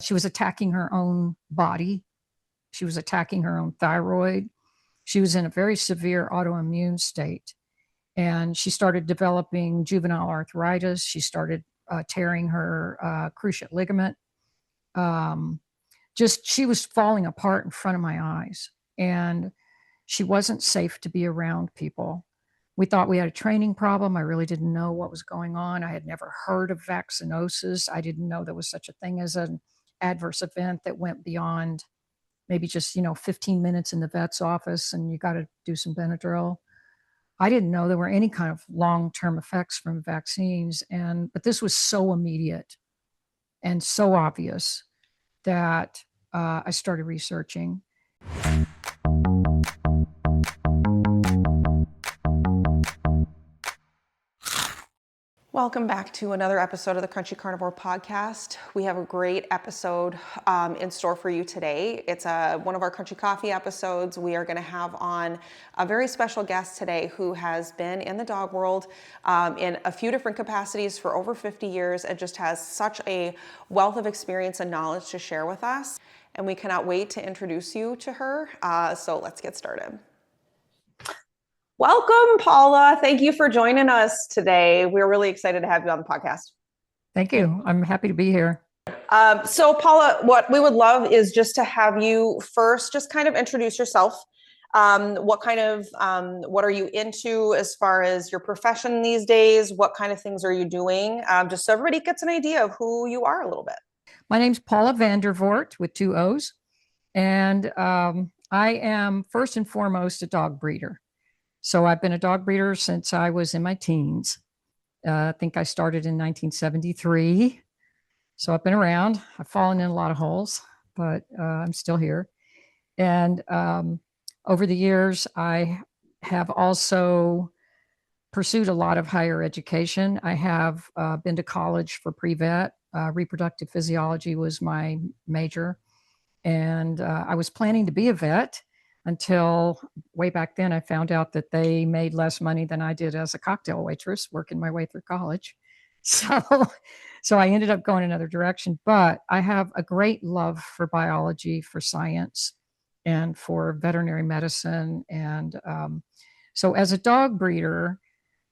she was attacking her own body. She was attacking her own thyroid. She was in a very severe autoimmune state. And she started developing juvenile arthritis. She started tearing her cruciate ligament. She was falling apart in front of my eyes. And she wasn't safe to be around people. We thought we had a training problem. I really didn't know what was going on. I had never heard of vaccinosis. I didn't know there was such a thing as an adverse event that went beyond maybe just, 15 minutes in the vet's office and you got to do some Benadryl. I didn't know there were any kind of long-term effects from vaccines. But this was so immediate and so obvious that I started researching. Welcome back to another episode of the Crunchy Carnivore podcast. We have a great episode in store for you today. It's one of our Crunchy Coffee episodes. We are going to have on a very special guest today who has been in the dog world in a few different capacities for over 50 years and just has such a wealth of experience and knowledge to share with us. And we cannot wait to introduce you to her. So let's get started. Welcome, Paula. Thank you for joining us today. We're really excited to have you on the podcast. Thank you. I'm happy to be here. So Paula, what we would love is just to have you first just kind of introduce yourself. What are you into as far as your profession these days? What kind of things are you doing? Just so everybody gets an idea of who you are a little bit. My name's Paula Vandervoort with 2 O's. And I am first and foremost a dog breeder. So I've been a dog breeder since I was in my teens. I think I started in 1973. So I've been around. I've fallen in a lot of holes, but I'm still here. And over the years, I have also pursued a lot of higher education. I have been to college for pre-vet. Reproductive physiology was my major. And I was planning to be a vet until way back then I found out that they made less money than I did as a cocktail waitress working my way through college. So I ended up going another direction, but I have a great love for biology, for science, and for veterinary medicine. And so as a dog breeder,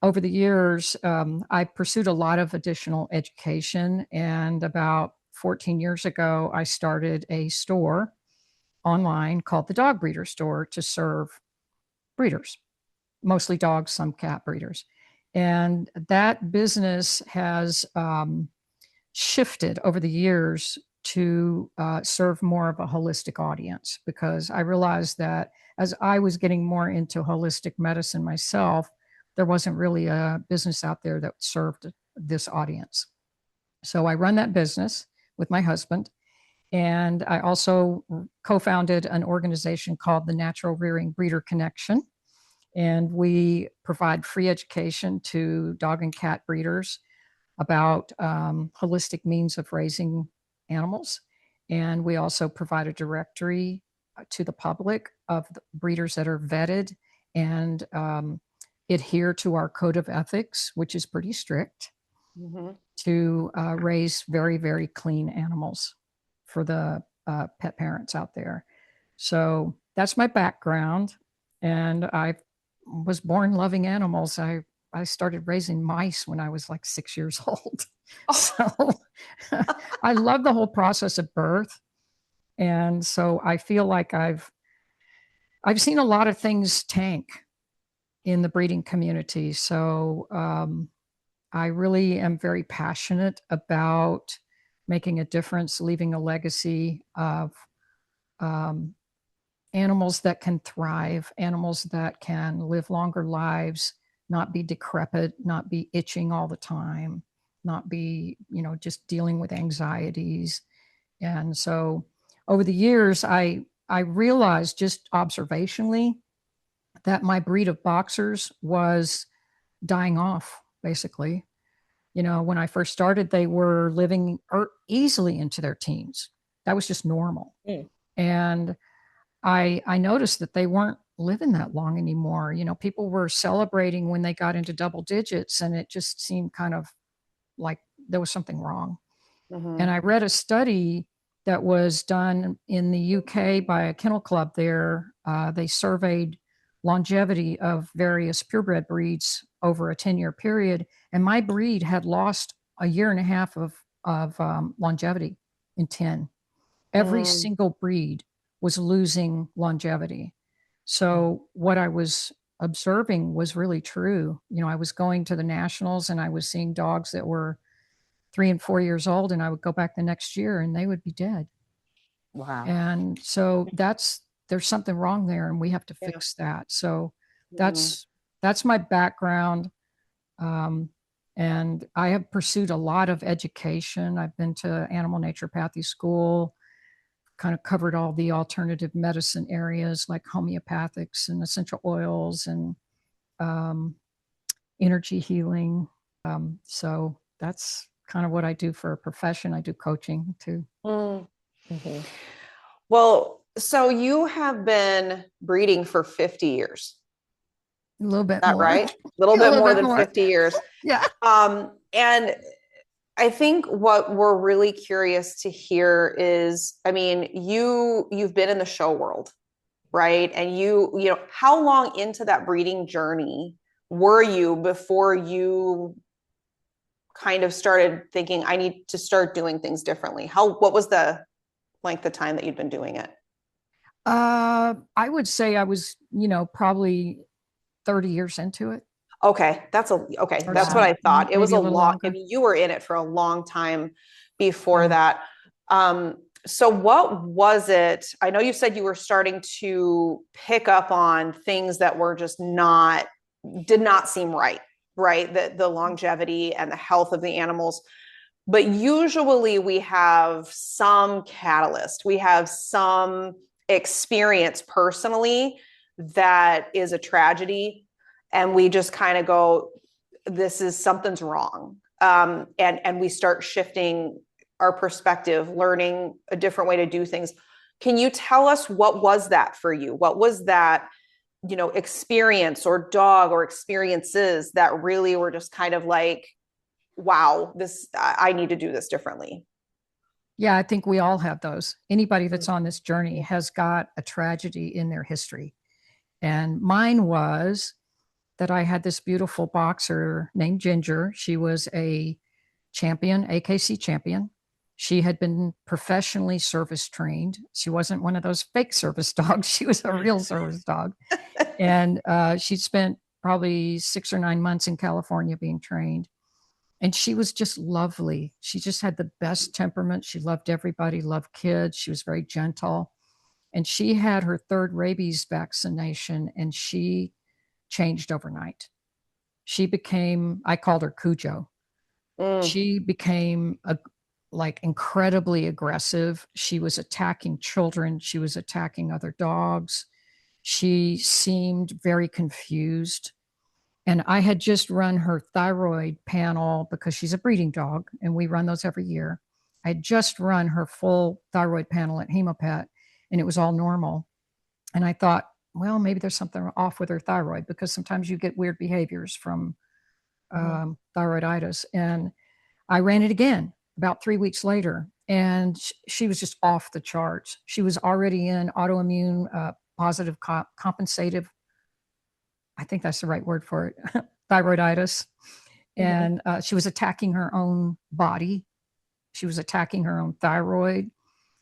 over the years, I pursued a lot of additional education. And about 14 years ago, I started a store online called the Dog Breeder Store to serve breeders, mostly dogs, some cat breeders. And that business has shifted over the years to serve more of a holistic audience, because I realized that as I was getting more into holistic medicine myself, there wasn't really a business out there that served this audience. So I run that business with my husband. And I also co-founded an organization called the Natural Rearing Breeder Connection. And we provide free education to dog and cat breeders about holistic means of raising animals. And we also provide a directory to the public of the breeders that are vetted and adhere to our code of ethics, which is pretty strict, to raise very, very clean animals for the pet parents out there. So that's my background. And I was born loving animals. I started raising mice when I was like 6 years old. So I love the whole process of birth. And so I feel like I've seen a lot of things tank in the breeding community. So I really am very passionate about making a difference, leaving a legacy of animals that can thrive, animals that can live longer lives, not be decrepit, not be itching all the time, not be, just dealing with anxieties. And so over the years, I realized just observationally that my breed of boxers was dying off, basically. When I first started, they were living easily into their teens. That was just normal. And I noticed that they weren't living that long anymore. People were celebrating when they got into double digits, and it just seemed kind of like there was something wrong. And I read a study that was done in the UK by a kennel club there. They surveyed longevity of various purebred breeds over a 10-year period. And my breed had lost a year and a half of longevity in 10. Every single breed was losing longevity. So what I was observing was really true. I was going to the nationals and I was seeing dogs that were 3 and 4 years old, and I would go back the next year and they would be dead. Wow. And so there's something wrong there and we have to fix that. So that's my background. Um, and I have pursued a lot of education. I've been to animal naturopathy school, kind of covered all the alternative medicine areas like homeopathics and essential oils and um, energy healing. So that's kind of what I do for a profession. I do coaching too. Mm-hmm. Well, so you have been breeding for 50 years. A little bit Is that more. right? A little bit more than 50 years. Yeah. And I think what we're really curious to hear is, I mean, you've been in the show world, right? And how long into that breeding journey were you before you kind of started thinking, I need to start doing things differently? What was the length of time that you'd been doing it? I would say I was, probably 30 years into it. Okay, that's what I thought. It was Maybe a a little long, longer. I mean, you were in it for a long time before Yeah. that. So what was it? I know you said you were starting to pick up on things that were just did not seem right, right? The longevity and the health of the animals. But usually we have some catalyst, we have some experience personally that is a tragedy. And we just kind of go, something's wrong. And we start shifting our perspective, learning a different way to do things. Can you tell us what was that for you? What was that, experience or dog or experiences that really were just kind of like, wow, I need to do this differently? Yeah, I think we all have those. Anybody that's on this journey has got a tragedy in their history. And mine was that I had this beautiful boxer named Ginger. She was a champion, AKC champion. She had been professionally service trained. She wasn't one of those fake service dogs. She was a real service dog. And she spent probably 6 or 9 months in California being trained. And she was just lovely. She just had the best temperament. She loved everybody, loved kids. She was very gentle. And she had her third rabies vaccination and she changed overnight. She became, I called her Cujo. She became like incredibly aggressive. She was attacking children. She was attacking other dogs. She seemed very confused. And I had just run her thyroid panel because she's a breeding dog and we run those every year. I had just run her full thyroid panel at Hemopet and it was all normal. And I thought, well, maybe there's something off with her thyroid because sometimes you get weird behaviors from thyroiditis. And I ran it again about 3 weeks later and she was just off the charts. She was already in autoimmune positive compensative, I think that's the right word for it, thyroiditis. And she was attacking her own body. She was attacking her own thyroid.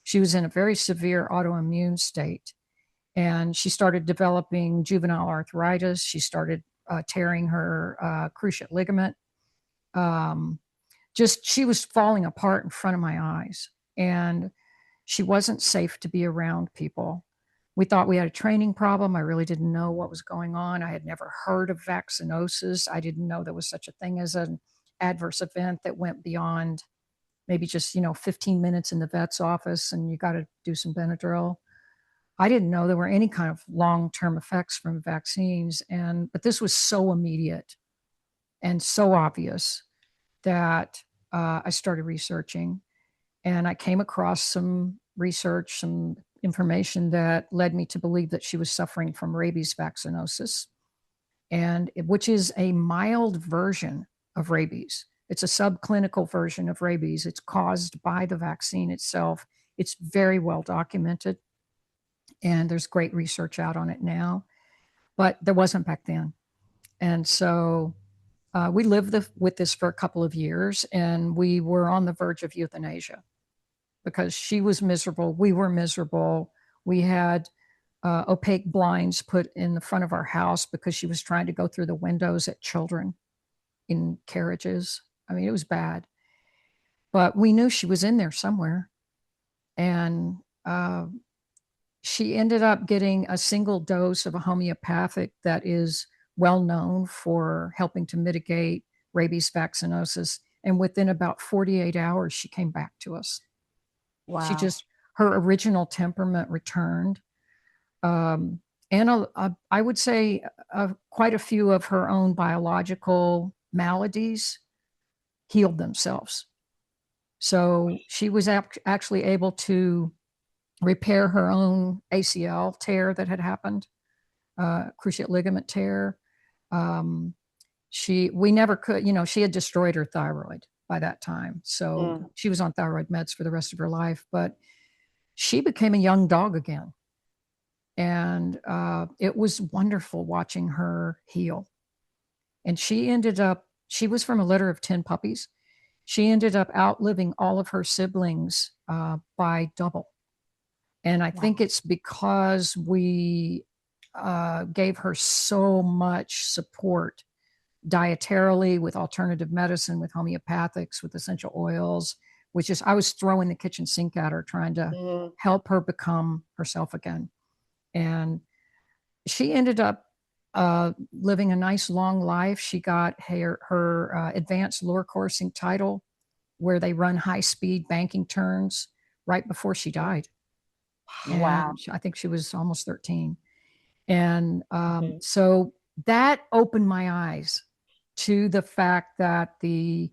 She was in a very severe autoimmune state. And she started developing juvenile arthritis. She started tearing her cruciate ligament. She was falling apart in front of my eyes. And she wasn't safe to be around people. We thought we had a training problem. I really didn't know what was going on. I had never heard of vaccinosis. I didn't know there was such a thing as an adverse event that went beyond maybe just, 15 minutes in the vet's office and you got to do some Benadryl. I didn't know there were any kind of long-term effects from vaccines. But this was so immediate and so obvious that I started researching and I came across some research, some information that led me to believe that she was suffering from rabies vaccinosis, which is a mild version of rabies. It's a subclinical version of rabies. It's caused by the vaccine itself. It's very well documented, and there's great research out on it now, but there wasn't back then. And so we lived with this for a couple of years, and we were on the verge of euthanasia because she was miserable. We were miserable. We had opaque blinds put in the front of our house because she was trying to go through the windows at children in carriages. I mean, it was bad. But we knew she was in there somewhere. And she ended up getting a single dose of a homeopathic that is well known for helping to mitigate rabies vaccinosis. And within about 48 hours, she came back to us. Wow. Her original temperament returned. And I would say quite a few of her own biological maladies healed themselves. So she was actually able to repair her own ACL tear that had happened, cruciate ligament tear. We never could, she had destroyed her thyroid by that time. So she was on thyroid meds for the rest of her life, but she became a young dog again. And it was wonderful watching her heal. And she was from a litter of 10 puppies. She ended up outliving all of her siblings by double. And I think it's because we gave her so much support dietarily, with alternative medicine, with homeopathics, with essential oils, which is, I was throwing the kitchen sink at her, trying to help her become herself again. And she ended up living a nice long life. She got her advanced lure coursing title, where they run high-speed banking turns, right before she died. Wow. And I think she was almost 13. And so that opened my eyes to the fact that the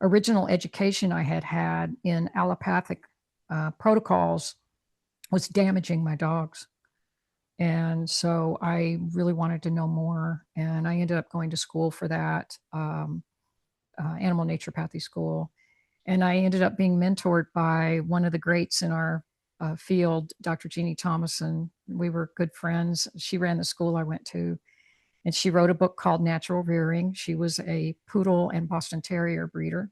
original education I had in allopathic protocols was damaging my dogs. And so I really wanted to know more. And I ended up going to school for that, animal naturopathy school. And I ended up being mentored by one of the greats in our field, Dr. Jeannie Thomason. We were good friends. She ran the school I went to, and she wrote a book called Natural Rearing. She was a poodle and Boston Terrier breeder,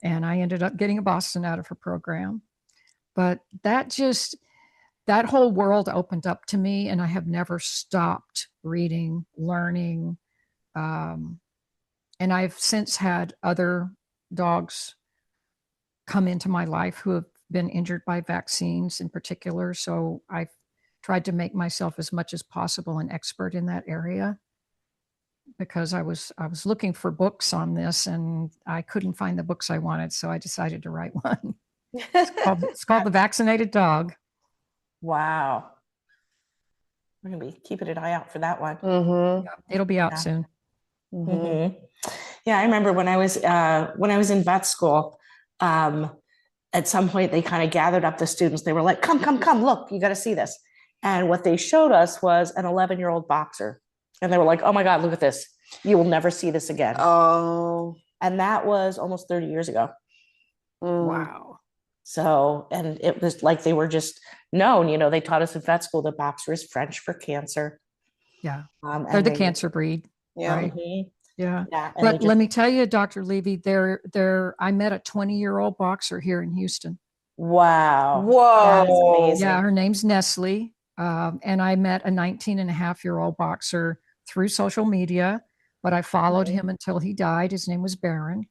and I ended up getting a Boston out of her program. But that whole world opened up to me, and I have never stopped reading, learning. And I've since had other dogs come into my life who have been injured by vaccines in particular. So I've tried to make myself as much as possible an expert in that area, because I was looking for books on this and I couldn't find the books I wanted. So I decided to write one. It's called The Vaccinated Dog. Wow. We're going to be keeping an eye out for that one. Yeah, it'll be out soon. Yeah, I remember when I was in vet school, at some point they kind of gathered up the students. They were like, come, look, you got to see this. And what they showed us was an 11-year-old boxer. And they were like, oh my God, look at this. You will never see this again. Oh. And that was almost 30 years ago. Wow. So, and it was like they were just known, they taught us in vet school that boxer is French for cancer. Yeah. They're the cancer breed. Yeah. Right? Yeah. Yeah. But let me tell you, Dr. Levy, I met a 20-year-old boxer here in Houston. Wow. Whoa. That's amazing. Yeah, her name's Nestle. And I met a 19-and-a-half-year-old boxer through social media, but I followed him until he died. His name was Baron.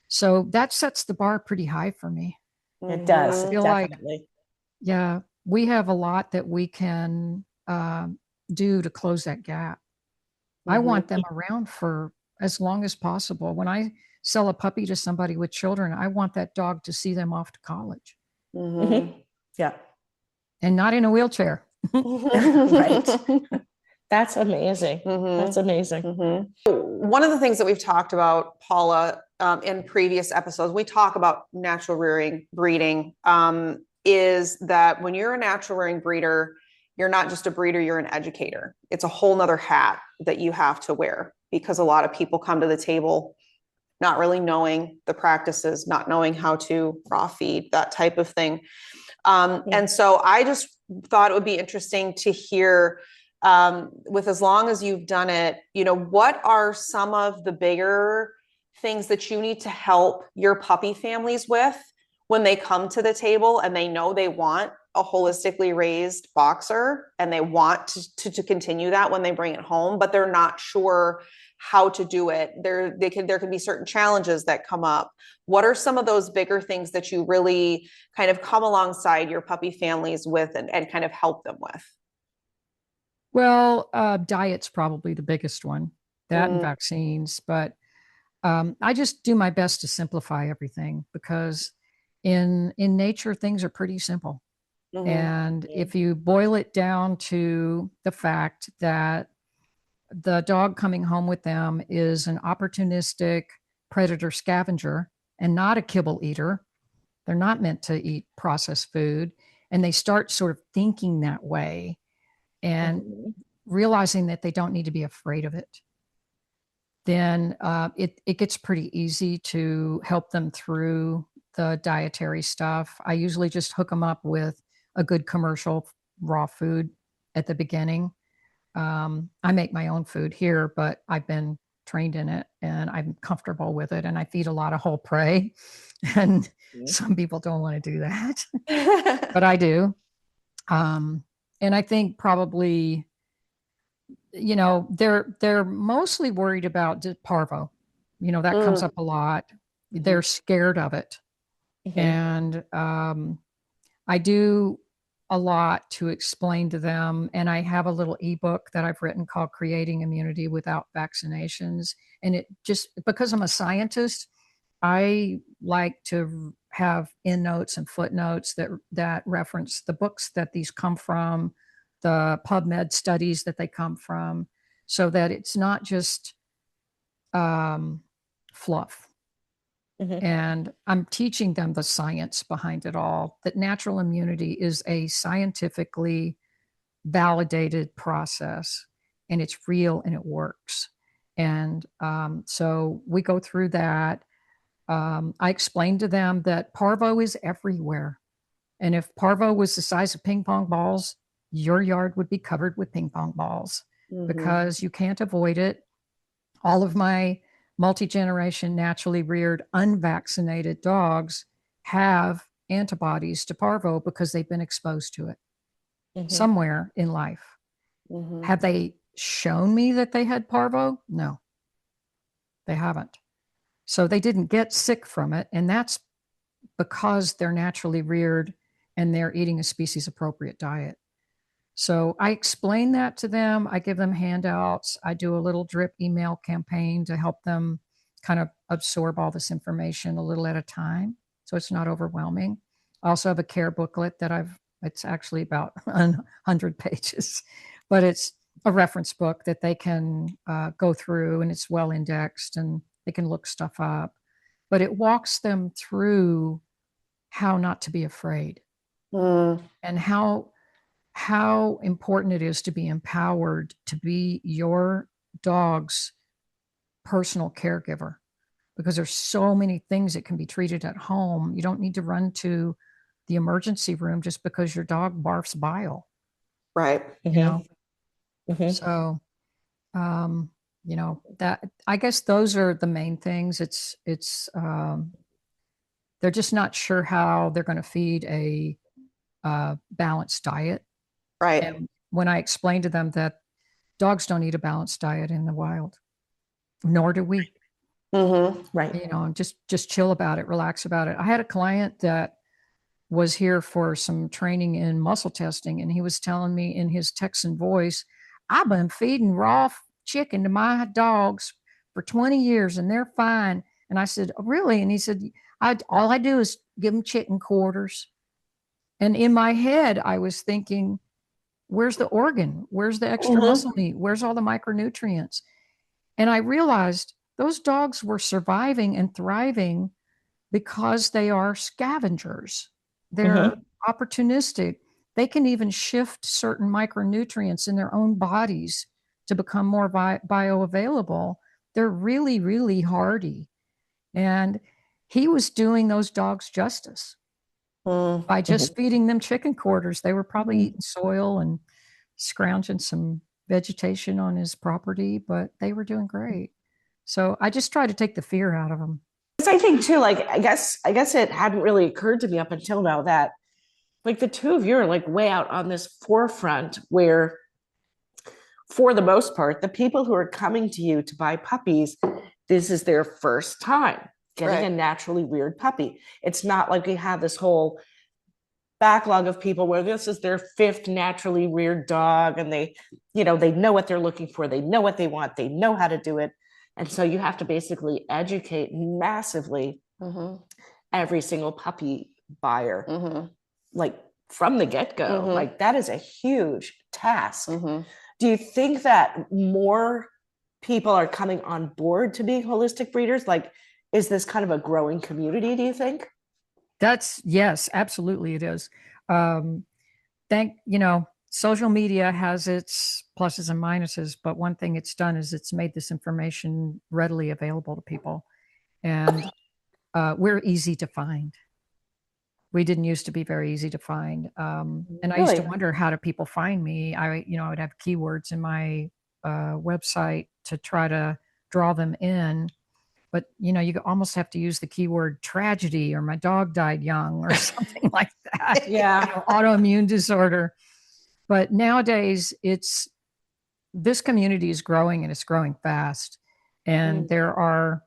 So that sets the bar pretty high for me. It does. I feel definitely. we have a lot that we can do to close that gap. I want them around for as long as possible. When I sell a puppy to somebody with children, I want that dog to see them off to college. Yeah. And not in a wheelchair. Right. That's amazing. That's amazing. One of the things that we've talked about, Paula, in previous episodes, we talk about natural rearing, breeding, is that when you're a natural rearing breeder, you're not just a breeder, you're an educator. It's a whole nother hat that you have to wear, because a lot of people come to the table not really knowing the practices, not knowing how to raw feed, that type of thing. And so I just thought it would be interesting to hear, with as long as you've done it, what are some of the bigger things that you need to help your puppy families with when they come to the table and they know they want a holistically raised boxer and they want to continue that when they bring it home, but they're not sure how to do it. There can be certain challenges that come up. What are some of those bigger things that you really kind of come alongside your puppy families with and kind of help them with? Well, diet's probably the biggest one, that and vaccines. But I just do my best to simplify everything because in nature, things are pretty simple. And if you boil it down to the fact that the dog coming home with them is an opportunistic predator scavenger and not a kibble eater, they're not meant to eat processed food. And they start sort of thinking that way and realizing that they don't need to be afraid of it, then it gets pretty easy to help them through the dietary stuff. I usually just hook them up with a good commercial raw food at the beginning. I make my own food here, but I've been trained in it and I'm comfortable with it. And I feed a lot of whole prey. And some people don't want to do that, but I do. And I think probably, they're mostly worried about parvo. That comes up a lot. They're scared of it. And I do a lot to explain to them. And I have a little ebook that I've written called Creating Immunity Without Vaccinations. And it just, because I'm a scientist, I like to have endnotes and footnotes that reference the books that these come from, the PubMed studies that they come from, so that it's not just fluff. And I'm teaching them the science behind it all, that natural immunity is a scientifically validated process and it's real and it works. And so we go through that. I explained to them that parvo is everywhere. And if parvo was the size of ping pong balls, your yard would be covered with ping pong balls because you can't avoid it. All of my multi-generation, naturally reared, unvaccinated dogs have antibodies to parvo because they've been exposed to it somewhere in life. Have they shown me that they had parvo? No, they haven't. So they didn't get sick from it. And that's because they're naturally reared and they're eating a species appropriate diet. So I explain that to them. I give them handouts. I do a little drip email campaign to help them kind of absorb all this information a little at a time, so it's not overwhelming. I also have a care booklet it's actually about 100 pages, but it's a reference book that they can go through, and it's well indexed and they can look stuff up. But it walks them through how not to be afraid and how important it is to be empowered to be your dog's personal caregiver, because there's so many things that can be treated at home. You don't need to run to the emergency room just because your dog barfs bile. Right. So, that, I guess those are the main things. They're just not sure how they're going to feed a balanced diet. Right. And when I explained to them that dogs don't eat a balanced diet in the wild, nor do we. Right. Just chill about it, relax about it. I had a client that was here for some training in muscle testing, and he was telling me in his Texan voice, I've been feeding raw chicken to my dogs for 20 years and they're fine. And I said, oh, really? And he said, all I do is give them chicken quarters. And in my head, I was thinking, where's the organ? Where's the extra muscle meat? Where's all the micronutrients? And I realized those dogs were surviving and thriving because they are scavengers. They're opportunistic. They can even shift certain micronutrients in their own bodies to become more bioavailable. They're really, really hardy. And he was doing those dogs justice. by just Mhm. feeding them chicken quarters. They were probably Mhm. eating soil and scrounging some vegetation on his property, but they were doing great. So I just try to take the fear out of them. Because I think too, like I guess it hadn't really occurred to me up until now that like the two of you are like way out on this forefront where for the most part, the people who are coming to you to buy puppies, this is their first time getting Right. a naturally weird puppy. It's not like we have this whole backlog of people where this is their fifth naturally weird dog and they know what they're looking for, they know what they want, they know how to do it. And so you have to basically educate massively Mm-hmm. every single puppy buyer, Mm-hmm. like from the get-go. Mm-hmm. Like that is a huge task. Mm-hmm. Do you think that more people are coming on board to be holistic breeders? Like, is this kind of a growing community, do you think? Yes, absolutely it is. Um, Social media has its pluses and minuses, but one thing it's done is it's made this information readily available to people. And we're easy to find. We didn't used to be very easy to find. And I used to Really? wonder, how do people find me? I would have keywords in my website to try to draw them in. But, you almost have to use the keyword tragedy or my dog died young or something like that, Yeah. autoimmune disorder. But nowadays, this community is growing and it's growing fast. And Mm. there are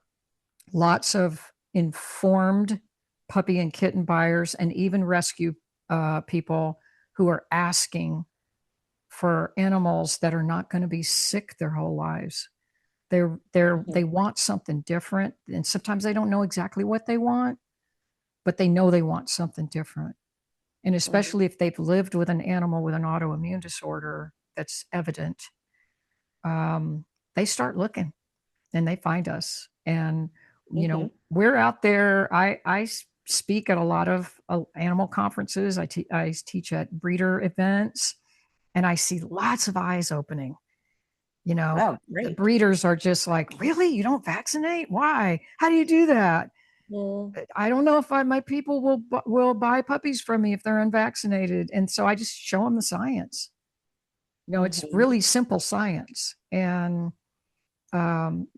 lots of informed puppy and kitten buyers and even rescue people who are asking for animals that are not going to be sick their whole lives. They want something different, and sometimes they don't know exactly what they want, but they know they want something different. And especially if they've lived with an animal with an autoimmune disorder that's evident, um, they start looking and they find us. And Mm-hmm. we're out there. I speak at a lot of animal conferences. I teach at breeder events, and I see lots of eyes opening. Oh, The great. breeders are just like, really? You don't vaccinate? Why? How do you do that? Mm-hmm. I don't know if my people will buy puppies from me if they're unvaccinated. And so I just show them the science. It's really simple science. And um,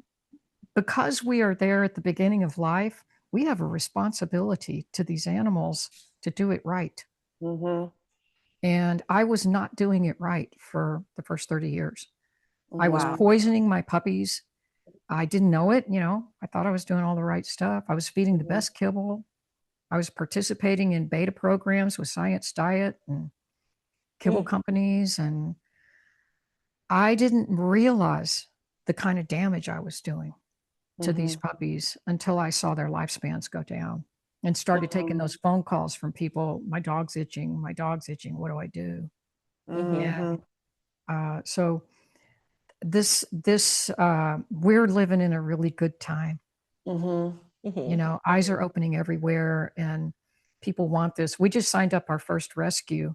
because we are there at the beginning of life, we have a responsibility to these animals to do it right. Mm-hmm. And I was not doing it right for the first 30 years. I was Wow. poisoning my puppies. I didn't know it. I thought I was doing all the right stuff. I was feeding the Mm-hmm. best kibble. I was participating in beta programs with Science Diet and kibble Mm-hmm. companies. And I didn't realize the kind of damage I was doing to these puppies until I saw their lifespans go down and started taking those phone calls from people. My dog's itching. My dog's itching. What do I do? Mm-hmm. And so we're living in a really good time. Mm-hmm. Mm-hmm. Eyes are opening everywhere and people want this. We just signed up our first rescue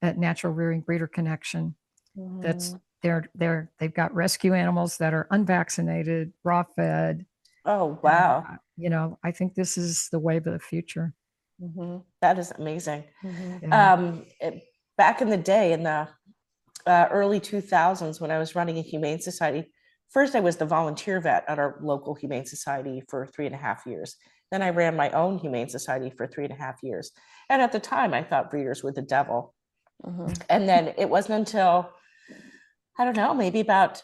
at Natural Rearing Breeder Connection. That's Mm-hmm. they've got rescue animals that are unvaccinated, raw fed. Oh, And, wow. I think this is the wave of the future. Mm-hmm. That is amazing. Yeah. Back in the day, in the early 2000s, when I was running a humane society, first I was the volunteer vet at our local humane society for 3.5 years. Then I ran my own humane society for 3.5 years. And at the time, I thought breeders were the devil. And then it wasn't until, I don't know, maybe about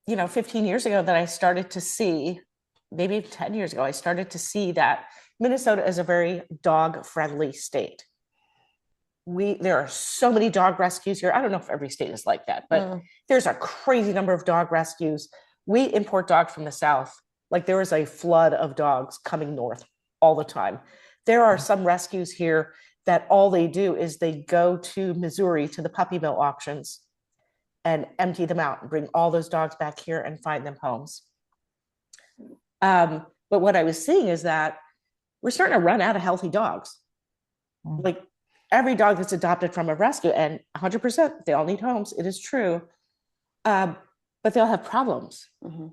15 years ago that I started to see, maybe 10 years ago, I started to see that Minnesota is a very dog friendly state. There are so many dog rescues here. I don't know if every state is like that, but there's a crazy number of dog rescues. We import dogs from the South. Like there is a flood of dogs coming north all the time. There are some rescues here that all they do is they go to Missouri to the puppy mill auctions and empty them out and bring all those dogs back here and find them homes. But what I was seeing is that we're starting to run out of healthy dogs. Like every dog that's adopted from a rescue, and 100%, they all need homes. It is true. But they'll have problems.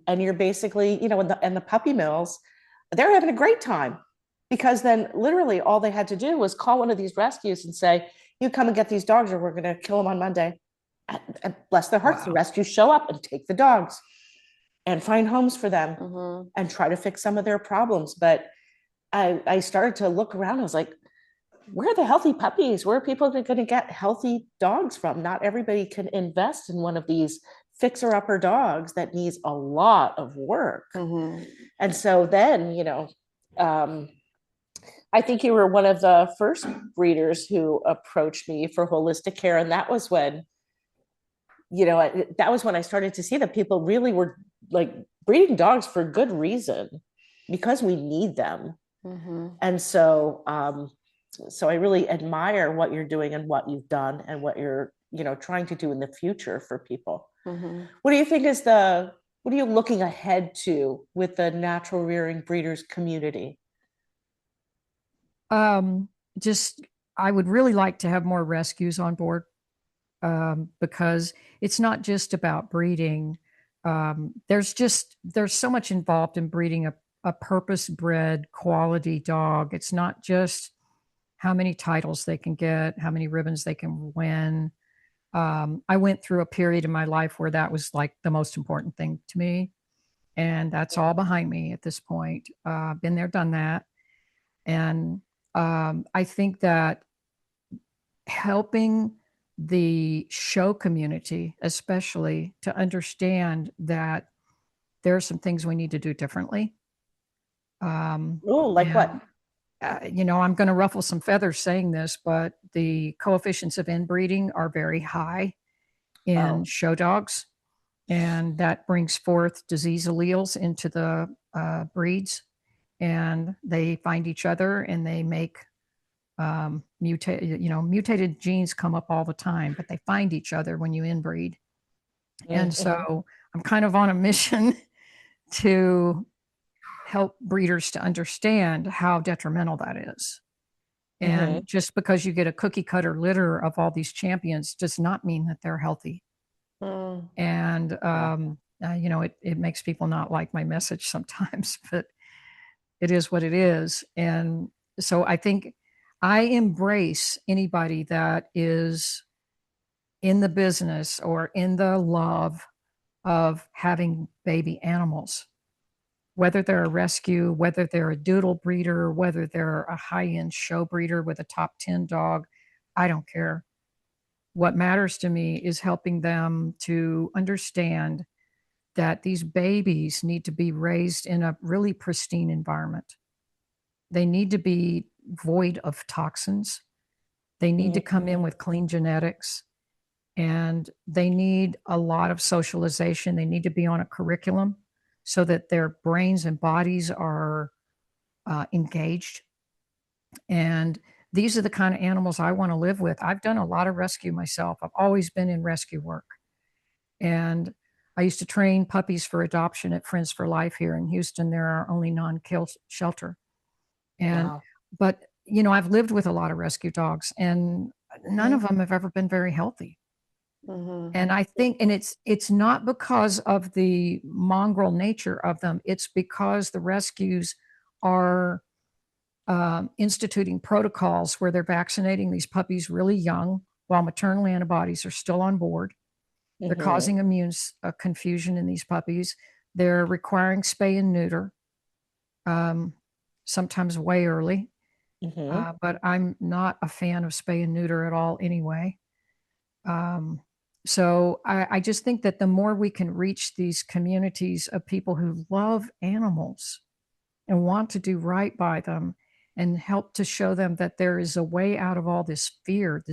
And you're basically, in the puppy mills, they're having a great time because then literally all they had to do was call one of these rescues and say, you come and get these dogs or we're going to kill them on Monday. And bless their hearts, the Wow. rescues show up and take the dogs and find homes for them and try to fix some of their problems. But I started to look around. I was like, where are the healthy puppies? Where are people going to get healthy dogs from? Not everybody can invest in one of these fixer-upper dogs that needs a lot of work. And so then, I think you were one of the first breeders who approached me for holistic care. And that was when, I started to see that people really were like breeding dogs for good reason because we need them. And so I really admire what you're doing and what you've done and what you're, trying to do in the future for people. What do you think what are you looking ahead to with the natural rearing breeders community? I would really like to have more rescues on board, because it's not just about breeding. There's so much involved in breeding a purpose-bred quality dog. It's not just how many titles they can get, how many ribbons they can win. I went through a period in my life where that was like the most important thing to me. And that's all behind me at this point. Been there, done that. And I think that helping the show community, especially, to understand that there are some things we need to do differently. Like what? I'm going to ruffle some feathers saying this, but the coefficients of inbreeding are very high in show dogs, and that brings forth disease alleles into the breeds, and they find each other and they make mutated genes come up all the time, but they find each other when you inbreed. And so I'm kind of on a mission to help breeders to understand how detrimental that is. And just because you get a cookie cutter litter of all these champions does not mean that they're healthy. And, it makes people not like my message sometimes, but it is what it is. And so I think I embrace anybody that is in the business or in the love of having baby animals, whether they're a rescue, whether they're a doodle breeder, whether they're a high-end show breeder with a top 10 dog. I don't care. What matters to me is helping them to understand that these babies need to be raised in a really pristine environment. They need to be void of toxins. They need to come in with clean genetics, and they need a lot of socialization. They need to be on a curriculum so that their brains and bodies are engaged. And these are the kind of animals I want to live with. I've done a lot of rescue myself. I've always been in rescue work. And I used to train puppies for adoption at Friends for Life here in Houston. They're our only non-kill shelter. And, but, I've lived with a lot of rescue dogs, and none of them have ever been very healthy. And I think, and it's not because of the mongrel nature of them. It's because the rescues are instituting protocols where they're vaccinating these puppies really young while maternal antibodies are still on board. They're causing immune confusion in these puppies. They're requiring spay and neuter, sometimes way early. But I'm not a fan of spay and neuter at all anyway. So I just think that the more we can reach these communities of people who love animals and want to do right by them, and help to show them that there is a way out of all this fear,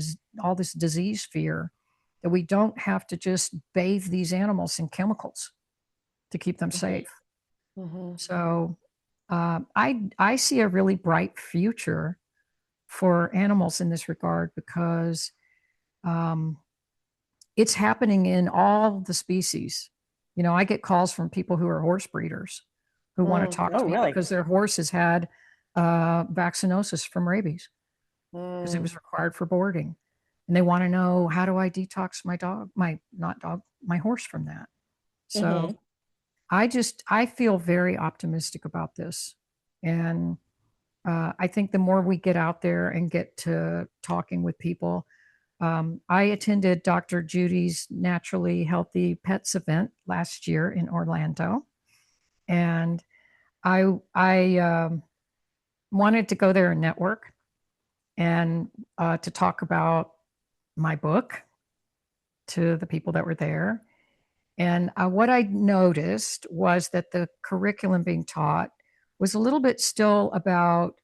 all this disease fear, that we don't have to just bathe these animals in chemicals to keep them safe. So I see a really bright future for animals in this regard, because it's happening in all the species. I get calls from people who are horse breeders who want to talk to me because their horse has had vaccinosis from rabies because it was required for boarding. And they want to know, how do I detox my horse from that? So I feel very optimistic about this. And I think the more we get out there and get to talking with people, I attended Dr. Judy's Naturally Healthy Pets event last year in Orlando, and I wanted to go there and network and to talk about my book to the people that were there. And what I noticed was that the curriculum being taught was a little bit still about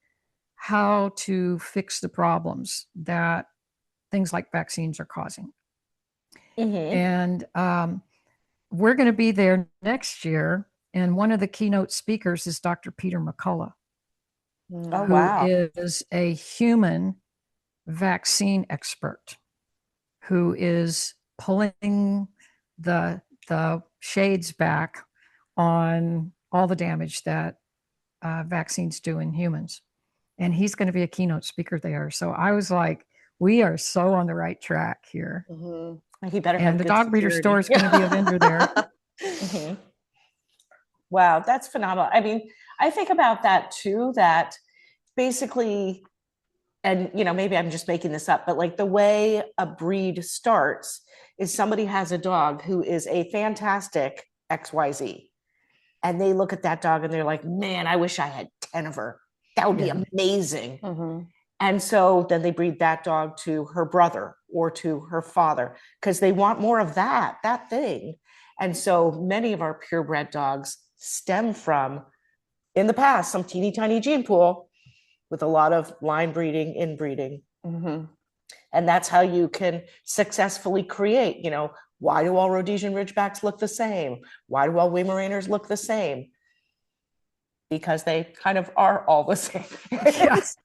how to fix the problems that things like vaccines are causing. Mm-hmm. And we're going to be there next year. And one of the keynote speakers is Dr. Peter McCullough, Oh, who wow. is a human vaccine expert, who is pulling the shades back on all the damage that vaccines do in humans. And he's going to be a keynote speaker there. So I was like, we are so on the right track here. Mm-hmm. He better have And the good dog breeder security. store is going to be a vendor there. Mm-hmm. Wow, that's phenomenal. I mean, I think about that too, that basically, and maybe I'm just making this up, but like the way a breed starts is somebody has a dog who is a fantastic XYZ. And they look at that dog and they're like, man, I wish I had 10 of her. That would be amazing. Mm-hmm. And so then they breed that dog to her brother or to her father because they want more of that thing. And so many of our purebred dogs stem from, in the past, some teeny tiny gene pool with a lot of line breeding, inbreeding. Mm-hmm. And that's how you can successfully create, why do all Rhodesian Ridgebacks look the same? Why do all Weimaraners look the same? Because they kind of are all the same. Yes,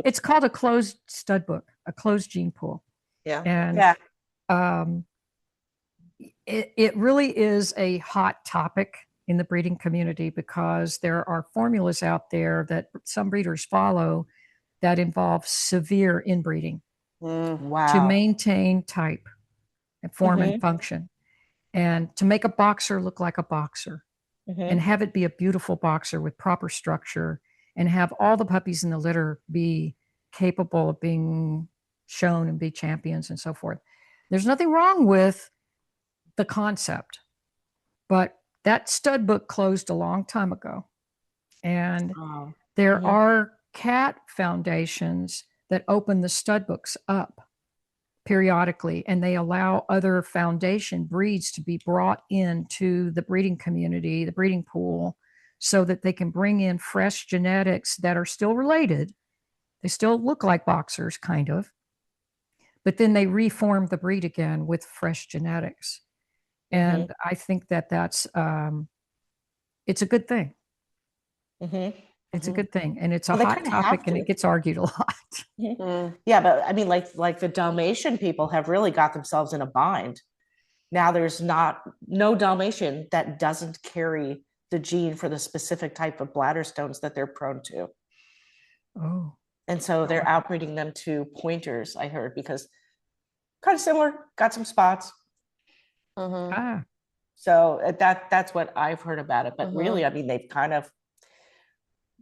it's called a closed stud book, a closed gene pool. Yeah. And it really is a hot topic in the breeding community because there are formulas out there that some breeders follow that involve severe inbreeding to maintain type and form and function, and to make a boxer look like a boxer and have it be a beautiful boxer with proper structure and have all the puppies in the litter be capable of being shown and be champions and so forth. There's nothing wrong with the concept, but that stud book closed a long time ago. And there are cat foundations that open the stud books up periodically, and they allow other foundation breeds to be brought into the breeding community, the breeding pool, so that they can bring in fresh genetics that are still related. They still look like boxers, kind of, but then they reform the breed again with fresh genetics. And I think that that's it's a good thing. It's a good thing, and it's a hot topic, and it gets argued a lot. Yeah, but I mean, like the Dalmatian people have really got themselves in a bind. Now there's no Dalmatian that doesn't carry the gene for the specific type of bladder stones that they're prone to. Oh. And so they're outbreeding them to pointers, I heard, because kind of similar, got some spots. So that's what I've heard about it. But really, I mean, they've kind of,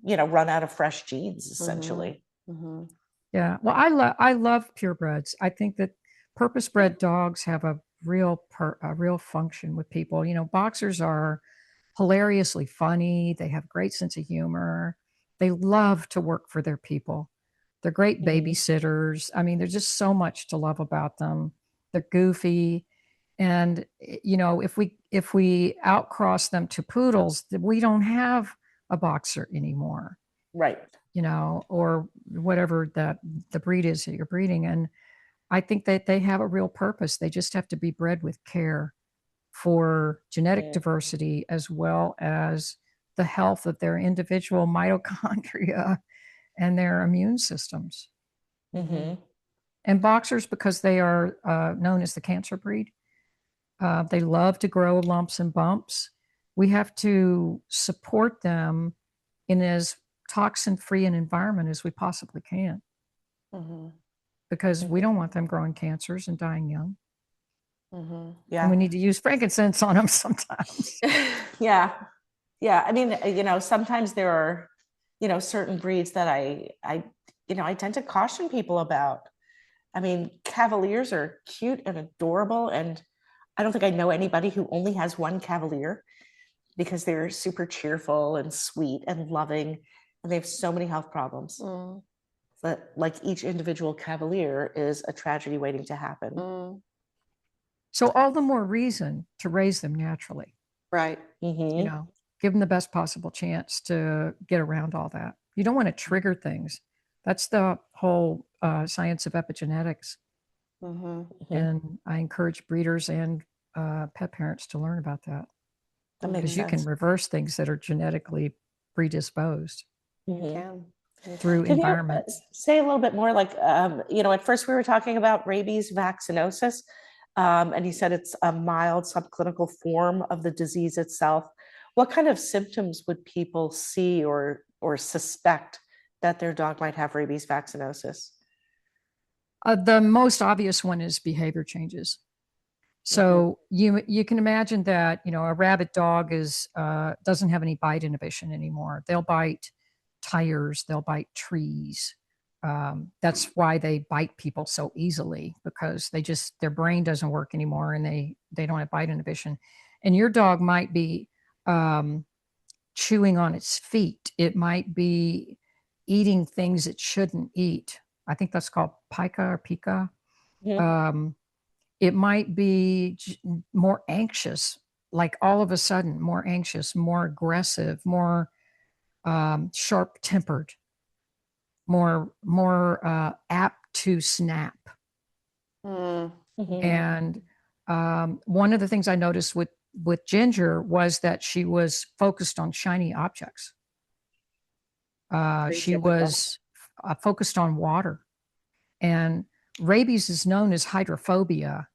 run out of fresh genes, essentially. Yeah. Well, I love purebreds. I think that purpose-bred dogs have a real function with people. Boxers are hilariously funny. They have a great sense of humor. They love to work for their people. They're great babysitters. I mean, there's just so much to love about them. They're goofy. And, if we outcross them to poodles, we don't have a boxer anymore. Right. Or whatever the breed is that you're breeding. And I think that they have a real purpose. They just have to be bred with care for genetic diversity as well as the health of their individual mitochondria and their immune systems. And boxers, because they are known as the cancer breed, they love to grow lumps and bumps. We have to support them in as toxin-free an environment as we possibly can, because we don't want them growing cancers and dying young. Yeah. And we need to use frankincense on them sometimes. Yeah. I mean, sometimes there are certain breeds that I tend to caution people about. I mean, Cavaliers are cute and adorable, and I don't think I know anybody who only has one Cavalier because they're super cheerful and sweet and loving, and they have so many health problems. But like each individual Cavalier is a tragedy waiting to happen. So all the more reason to raise them naturally. Right. Give them the best possible chance to get around all that. You don't want to trigger things. That's the whole science of epigenetics. And I encourage breeders and pet parents to learn about that. Because you can reverse things that are genetically predisposed through environment. Say a little bit more, like, at first we were talking about rabies vaccinosis, and you said it's a mild subclinical form of the disease itself. What kind of symptoms would people see or suspect that their dog might have rabies vaccinosis? The most obvious one is behavior changes. So you can imagine that a rabid dog doesn't have any bite inhibition anymore. They'll bite tires, they'll bite trees. That's why they bite people so easily, because their brain doesn't work anymore and they don't have bite inhibition. And your dog might be chewing on its feet. It might be eating things it shouldn't eat. I think that's called pica or pica. It might be more anxious, like all of a sudden more anxious, more aggressive, more sharp-tempered, more apt to snap. And one of the things I noticed with Ginger was that she was focused on shiny objects. She was focused on water. And rabies is known as hydrophobia.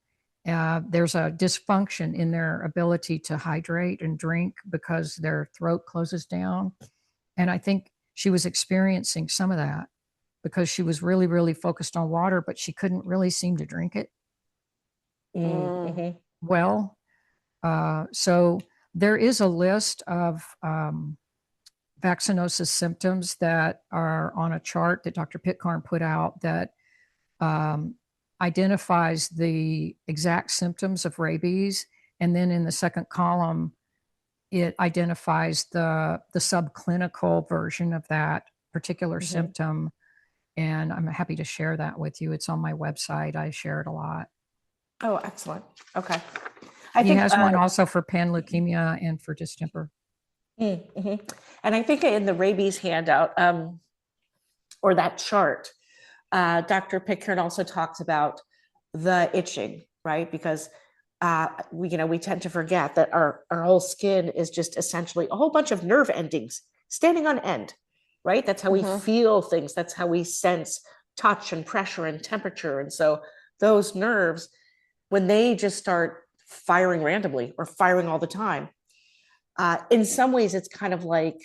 There's a dysfunction in their ability to hydrate and drink because their throat closes down. And I think she was experiencing some of that because she was really, really focused on water, but she couldn't really seem to drink it well. So there is a list of vaccinosis symptoms that are on a chart that Dr. Pitcairn put out that identifies the exact symptoms of rabies. And then in the second column, it identifies the subclinical version of that particular symptom. And I'm happy to share that with you. It's on my website. I share it a lot. Oh, excellent. Okay. He has one also for panleukemia and for distemper. And I think in the rabies handout, or that chart, Dr. Pitcairn also talks about the itching, right? Because we tend to forget that our whole skin is just essentially a whole bunch of nerve endings standing on end, right? That's how we feel things. That's how we sense touch and pressure and temperature. And so those nerves, when they just start firing randomly or firing all the time, in some ways it's kind of like,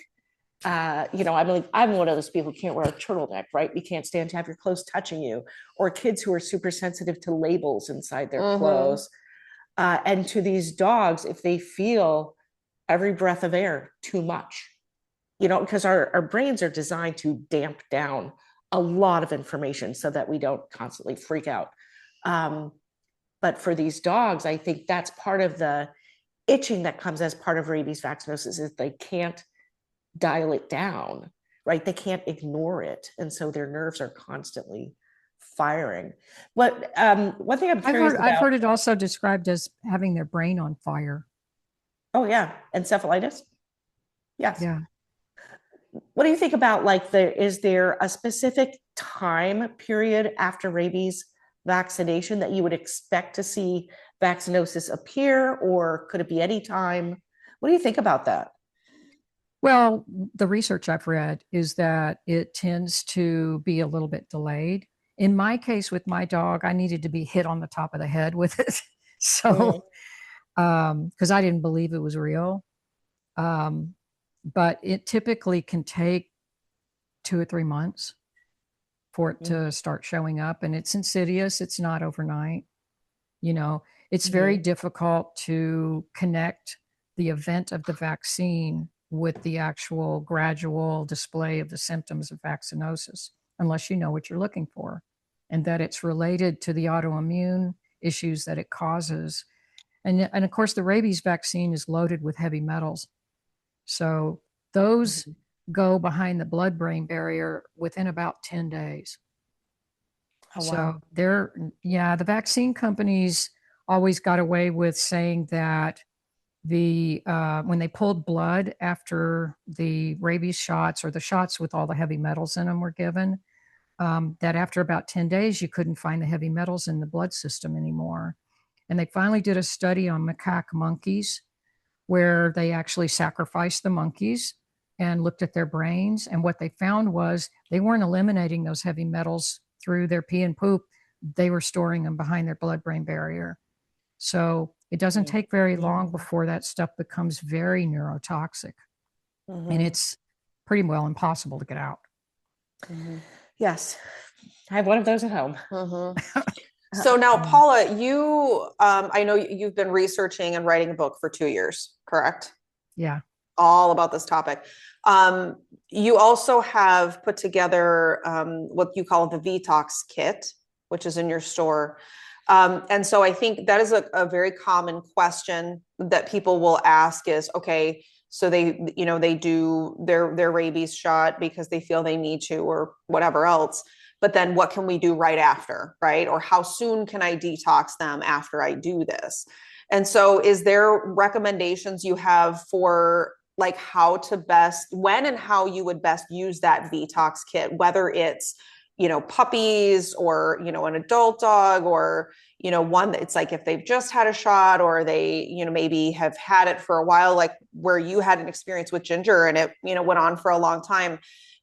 I'm one of those people who can't wear a turtleneck, right? You can't stand to have your clothes touching you, or kids who are super sensitive to labels inside their clothes. And to these dogs, if they feel every breath of air too much, because our brains are designed to damp down a lot of information so that we don't constantly freak out. But for these dogs, I think that's part of the itching that comes as part of rabies vaccinosis, is they can't dial it down, right? They can't ignore it. And so their nerves are constantly firing. One thing I'm curious about. I've heard it also described as having their brain on fire. Oh yeah. Encephalitis. Yes. Yeah. What do you think about, is there a specific time period after rabies vaccination that you would expect to see vaccinosis appear, or could it be any time? What do you think about that? Well, the research I've read is that it tends to be a little bit delayed. In my case with my dog, I needed to be hit on the top of the head with it. So, because I didn't believe it was real. But it typically can take 2 or 3 months for it to start showing up, and it's insidious. It's not overnight. It's very difficult to connect the event of the vaccine with the actual gradual display of the symptoms of vaccinosis, unless you know what you're looking for, and that it's related to the autoimmune issues that it causes. And of course, the rabies vaccine is loaded with heavy metals. So those go behind the blood-brain barrier within about 10 days. Oh, So wow. the vaccine companies always got away with saying that when they pulled blood after the rabies shots or the shots with all the heavy metals in them were given, that after about 10 days, you couldn't find the heavy metals in the blood system anymore. And they finally did a study on macaque monkeys where they actually sacrificed the monkeys and looked at their brains. And what they found was they weren't eliminating those heavy metals through their pee and poop. They were storing them behind their blood-brain barrier. So it doesn't take very long before that stuff becomes very neurotoxic. And it's pretty well impossible to get out. Yes. I have one of those at home. So now, Paula, I know you've been researching and writing a book for 2 years, correct? Yeah. All about this topic. You also have put together what you call the Vetox kit, which is in your store. And so I think that is a very common question that people will ask is, okay, so they do their rabies shot because they feel they need to or whatever else. But then what can we do right after, right? Or how soon can I detox them after I do this? And so is there recommendations you have for like how to when and how you would best use that Vetox kit, whether it's, puppies or, an adult dog or, one that's like if they've just had a shot or they, maybe have had it for a while, like where you had an experience with Ginger and it, went on for a long time.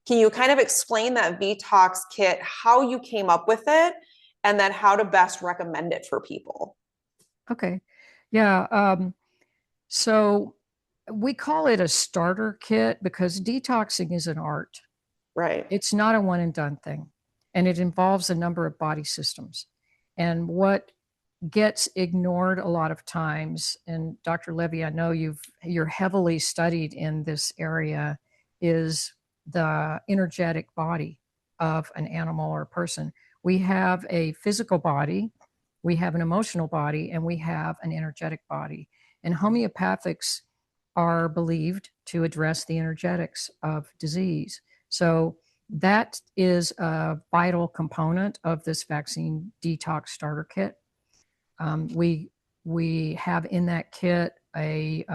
Can you kind of explain that Vetox kit, how you came up with it, and then how to best recommend it for people? Okay. Yeah. So we call it a starter kit because detoxing is an art. Right. It's not a one and done thing. And it involves a number of body systems. And what gets ignored a lot of times, and Dr. Levy, I know you're heavily studied in this area, is the energetic body of an animal or a person. We have a physical body, we have an emotional body, and we have an energetic body. And homeopathics are believed to address the energetics of disease. So that is a vital component of this vaccine detox starter kit. We have in that kit a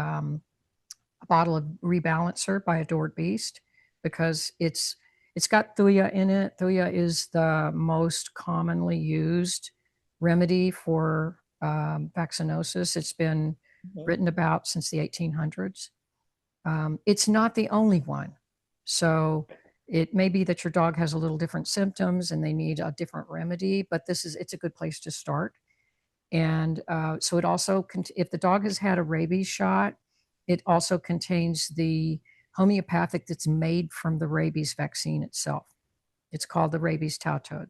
bottle of Rebalancer by Adored Beast because it's got thuya in it. Thuya is the most commonly used remedy for vaccinosis. It's been written about since the 1800s. It's not the only one. So it may be that your dog has a little different symptoms and they need a different remedy, but it's a good place to start. And so it also, if the dog has had a rabies shot, it also contains the homeopathic that's made from the rabies vaccine itself. It's called the rabies tautode.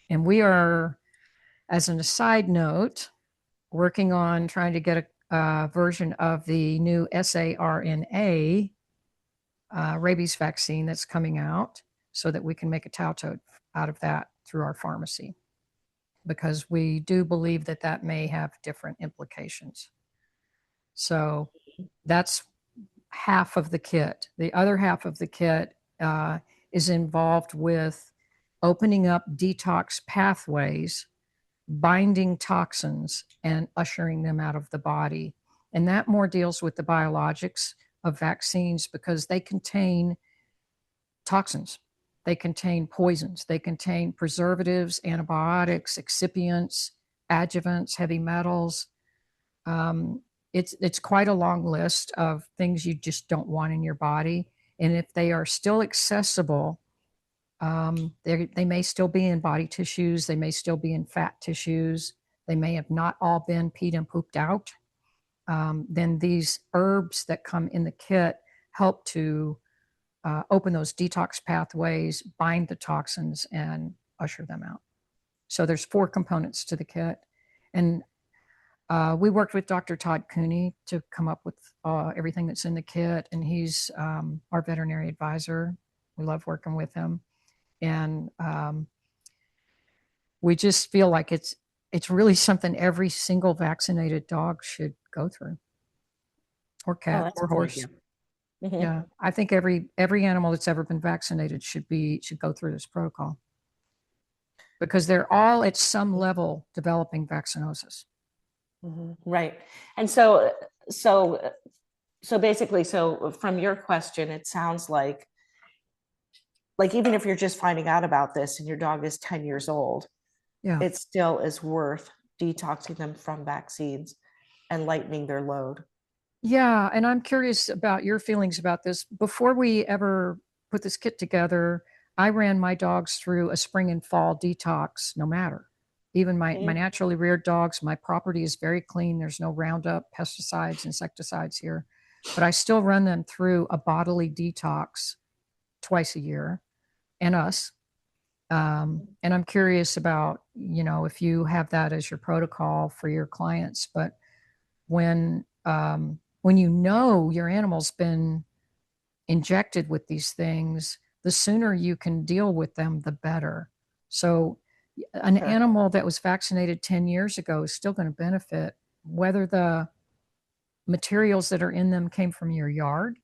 And we are, as an aside note, working on trying to get a version of the new saRNA rabies vaccine that's coming out so that we can make a tautode out of that through our pharmacy, because we do believe that that may have different implications. So that's half of the kit. The other half of the kit is involved with opening up detox pathways, binding toxins, and ushering them out of the body. And that more deals with the biologics of vaccines because they contain toxins. They contain poisons. They contain preservatives, antibiotics, excipients, adjuvants, heavy metals. It's quite a long list of things you just don't want in your body. And if they are still accessible, they may still be in body tissues. They may still be in fat tissues. They may have not all been peed and pooped out. Then these herbs that come in the kit help to open those detox pathways, bind the toxins, and usher them out. So there's 4 components to the kit. And We worked with Dr. Todd Cooney to come up with everything that's in the kit, and he's our veterinary advisor. We love working with him, and we just feel like it's really something every single vaccinated dog should go through, or Oh, cat, that's or a good horse. idea. Mhm. Yeah, I think every animal that's ever been vaccinated should go through this protocol because they're all at some level developing vaccinosis. Right. And so basically, so from your question, it sounds like even if you're just finding out about this and your dog is 10 years old, Yeah. it still is worth detoxing them from vaccines and lightening their load. Yeah, and I'm curious about your feelings about this. Before we ever put this kit together, I ran my dogs through a spring and fall detox, no matter. Even my naturally reared dogs, my property is very clean. There's no Roundup, pesticides, insecticides here. But I still run them through a bodily detox twice a year, and us. And I'm curious about, if you have that as your protocol for your clients. But when your animal's been injected with these things, the sooner you can deal with them, the better. So an Sure. animal that was vaccinated 10 years ago is still going to benefit, whether the materials that are in them came from your yard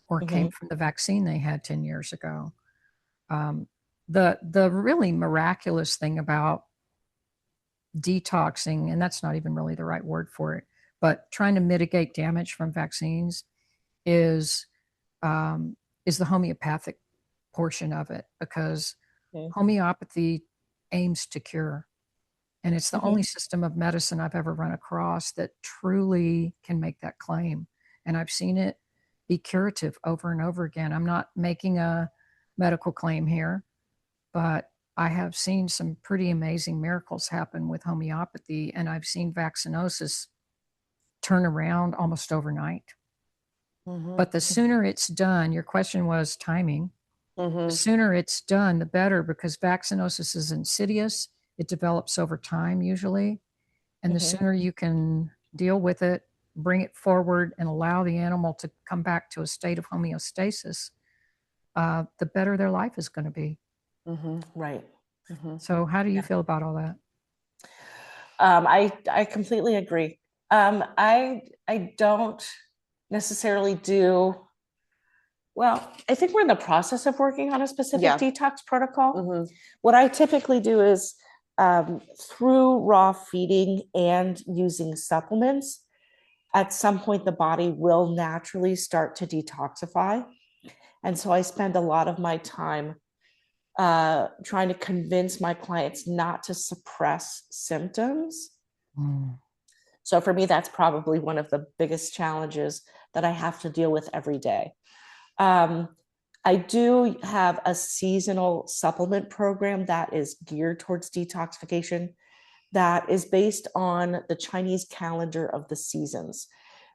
or came from the vaccine they had 10 years ago. The really miraculous thing about detoxing, and that's not even really the right word for it, but trying to mitigate damage from vaccines is is the homeopathic portion of it, because homeopathy aims to cure, and it's the only system of medicine I've ever run across that truly can make that claim. And I've seen it be curative over and over again. I'm not making a medical claim here, but I have seen some pretty amazing miracles happen with homeopathy, and I've seen vaccinosis turn around almost overnight. But the sooner it's done, your question was timing. The sooner it's done, the better, because vaccinosis is insidious. It develops over time usually. And the sooner you can deal with it, bring it forward, and allow the animal to come back to a state of homeostasis, the better their life is going to be. Right. So how do you feel about all that? I completely agree. I don't necessarily do well. I think we're in the process of working on a specific detox protocol. What I typically do is through raw feeding and using supplements, at some point the body will naturally start to detoxify. And so I spend a lot of my time trying to convince my clients not to suppress symptoms. So for me, that's probably one of the biggest challenges that I have to deal with every day. I do have a seasonal supplement program that is geared towards detoxification, that is based on the Chinese calendar of the seasons,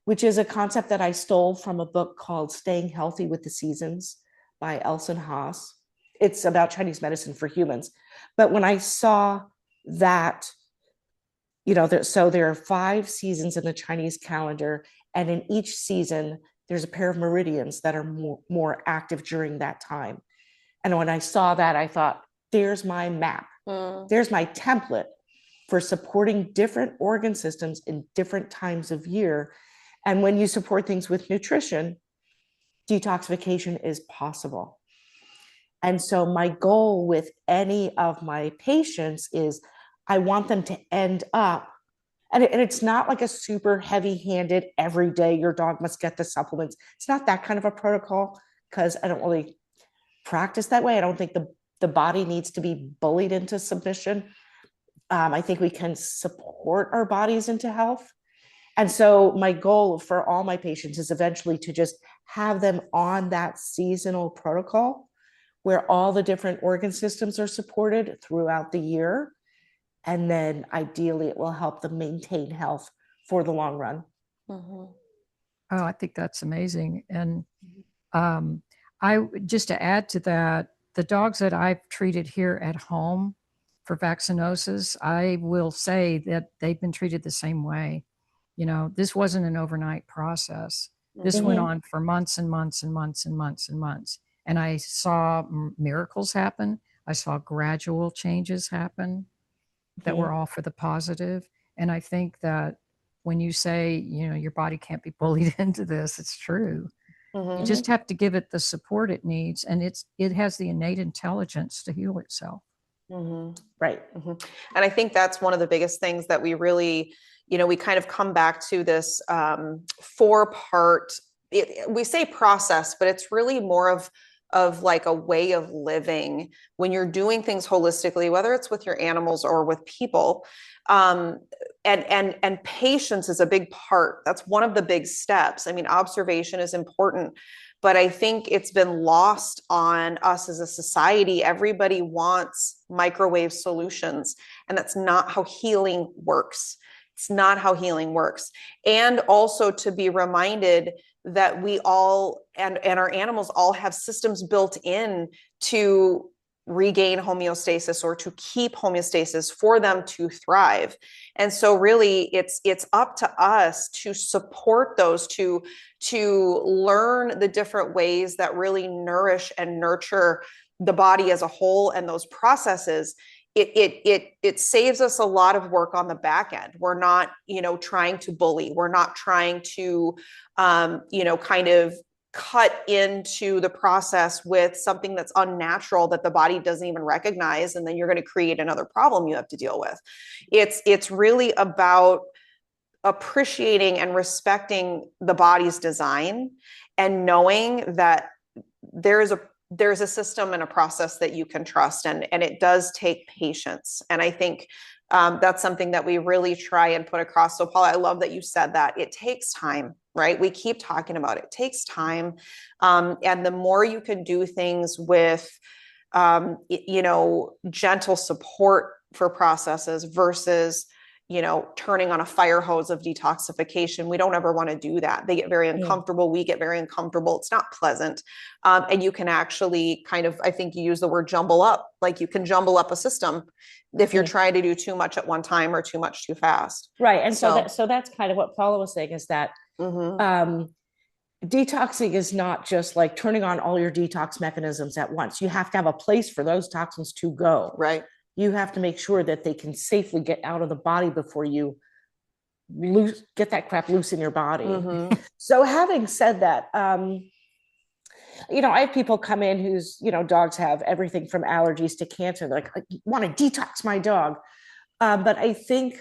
which is a concept that I stole from a book called Staying Healthy with the Seasons by Elson Haas. It's about Chinese medicine for humans. But when I saw that, so there are 5 seasons in the Chinese calendar, and in each season, there's a pair of meridians that are more active during that time. And when I saw that, I thought, there's my map. There's my template for supporting different organ systems in different times of year. And when you support things with nutrition, detoxification is possible. And so my goal with any of my patients is I want them to end up, and it's not like a super heavy-handed, every day your dog must get the supplements. It's not that kind of a protocol, because I don't really practice that way. I don't think the body needs to be bullied into submission. I think we can support our bodies into health. And so my goal for all my patients is eventually to just have them on that seasonal protocol where all the different organ systems are supported throughout the year. And then ideally it will help them maintain health for the long run. Oh, I think that's amazing. And I just to add to that, the dogs that I've treated here at home for vaccinosis, I will say that they've been treated the same way. This wasn't an overnight process. This went on for months and months and months and months and months. And I saw miracles happen. I saw gradual changes happen that were all for the positive. And I think that when you say, your body can't be bullied into this, it's true. You just have to give it the support it needs. And it has the innate intelligence to heal itself. Right. And I think that's one of the biggest things that we really, we kind of come back to this 4-part, we say process, but it's really more of like a way of living when you're doing things holistically, whether it's with your animals or with people. And patience is a big part. That's one of the big steps. I mean, observation is important, but I think it's been lost on us as a society. Everybody wants microwave solutions, and that's not how healing works. It's not how healing works. And also to be reminded that we all, and our animals all have systems built in to regain homeostasis or to keep homeostasis for them to thrive. And so really it's up to us to support those, to learn the different ways that really nourish and nurture the body as a whole and those processes. It saves us a lot of work on the back end. We're not, trying to bully. We're not trying to, kind of cut into the process with something that's unnatural that the body doesn't even recognize. And then you're going to create another problem you have to deal with. It's really about appreciating and respecting the body's design and knowing that there's a system and a process that you can trust, and it does take patience. And I think that's something that we really try and put across. So Paula, I love that you said that. It takes time, right? We keep talking about it. It takes time. And the more you can do things with, gentle support for processes versus, turning on a fire hose of detoxification. We don't ever want to do that. They get very uncomfortable. We get very uncomfortable. It's not pleasant. And you can actually kind of, I think you use the word jumble up, like you can jumble up a system if you're trying to do too much at one time or too much too fast. Right. And so that's kind of what Paula was saying, is that detoxing is not just like turning on all your detox mechanisms at once. You have to have a place for those toxins to go. Right. You have to make sure that they can safely get out of the body before you get that crap loose in your body. So having said that, I have people come in whose, dogs have everything from allergies to cancer. They're like, I want to detox my dog. But I think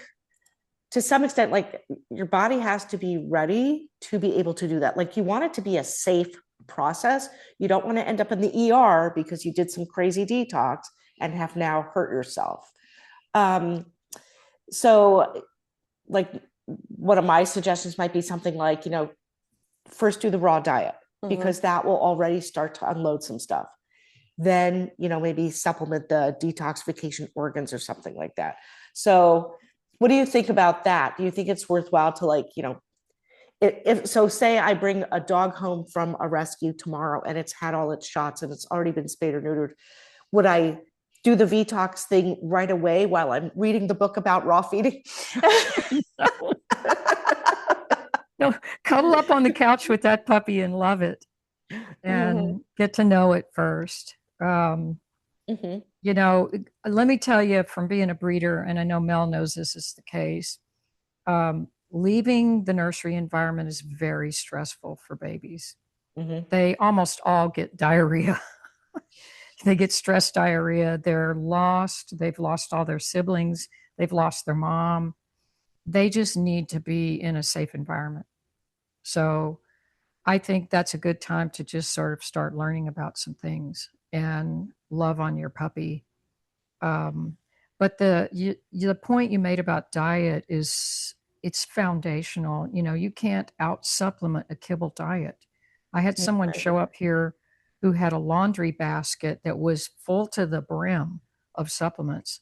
to some extent, like your body has to be ready to be able to do that. Like you want it to be a safe process. You don't want to end up in the ER because you did some crazy detox and have now hurt yourself. So like one of my suggestions might be something like, first do the raw diet, because that will already start to unload some stuff. Then, maybe supplement the detoxification organs or something like that. So what do you think about that? Do you think it's worthwhile to so say I bring a dog home from a rescue tomorrow and it's had all its shots and it's already been spayed or neutered. Would I do the Vetox thing right away while I'm reading the book about raw feeding? No, cuddle up on the couch with that puppy and love it and get to know it first. Let me tell you from being a breeder, and I know Mel knows this is the case, leaving the nursery environment is very stressful for babies. They almost all get diarrhea. They get stress diarrhea. They're lost. They've lost all their siblings. They've lost their mom. They just need to be in a safe environment. So I think that's a good time to just sort of start learning about some things and love on your puppy. But the point you made about diet is it's foundational. You can't out supplement a kibble diet. I had someone show up here who had a laundry basket that was full to the brim of supplements.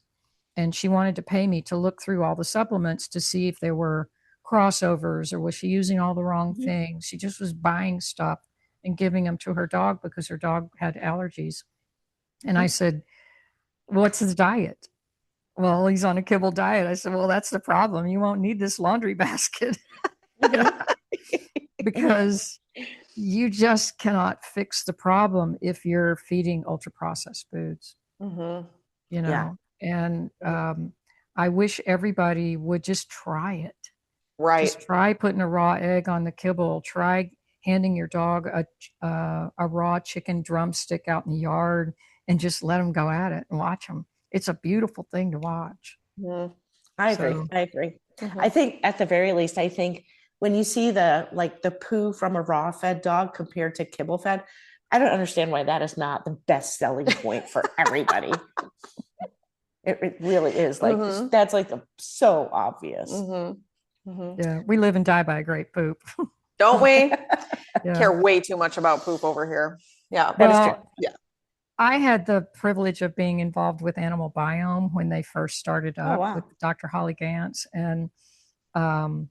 And she wanted to pay me to look through all the supplements to see if there were crossovers or was she using all the wrong things. She just was buying stuff and giving them to her dog because her dog had allergies. And I said, what's his diet? well, he's on a kibble diet. I said, well, that's the problem. You won't need this laundry basket Mhm. because you just cannot fix the problem if you're feeding ultra processed foods, Mm-hmm. you Yeah. know. And Mhm. I wish everybody would just try it. Right. Just try putting a raw egg on the kibble. Try handing your dog a raw chicken drumstick out in the yard and just let them go at it and watch them. It's a beautiful thing to watch. Mhm. I agree. So I agree. Mhm. I think at the very least, I think when you see the poo from a raw fed dog compared to kibble fed, I don't understand why that is not the best selling point for everybody. It really is like Mhm. that's like so obvious. Mhm. Mhm. yeah, we live and die by a great poop. Don't we Yeah. care way too much about poop over here? Yeah. That is true. Well, Yeah. I had the privilege of being involved with Animal Biome when they first started Oh up with wow. Dr. Holly Gantz, and um,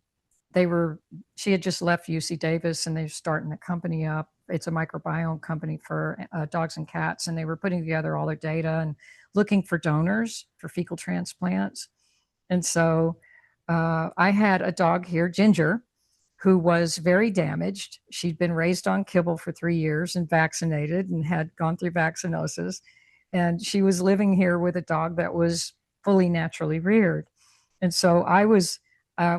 they were. She had just left UC Davis, and they're starting a company up. It's a microbiome company for dogs and cats, and they were putting together all their data and looking for donors for fecal transplants. And so I had a dog here, Ginger, who was very damaged. She'd been raised on kibble for 3 years and vaccinated and had gone through vaccinosis. And she was living here with a dog that was fully naturally reared. And so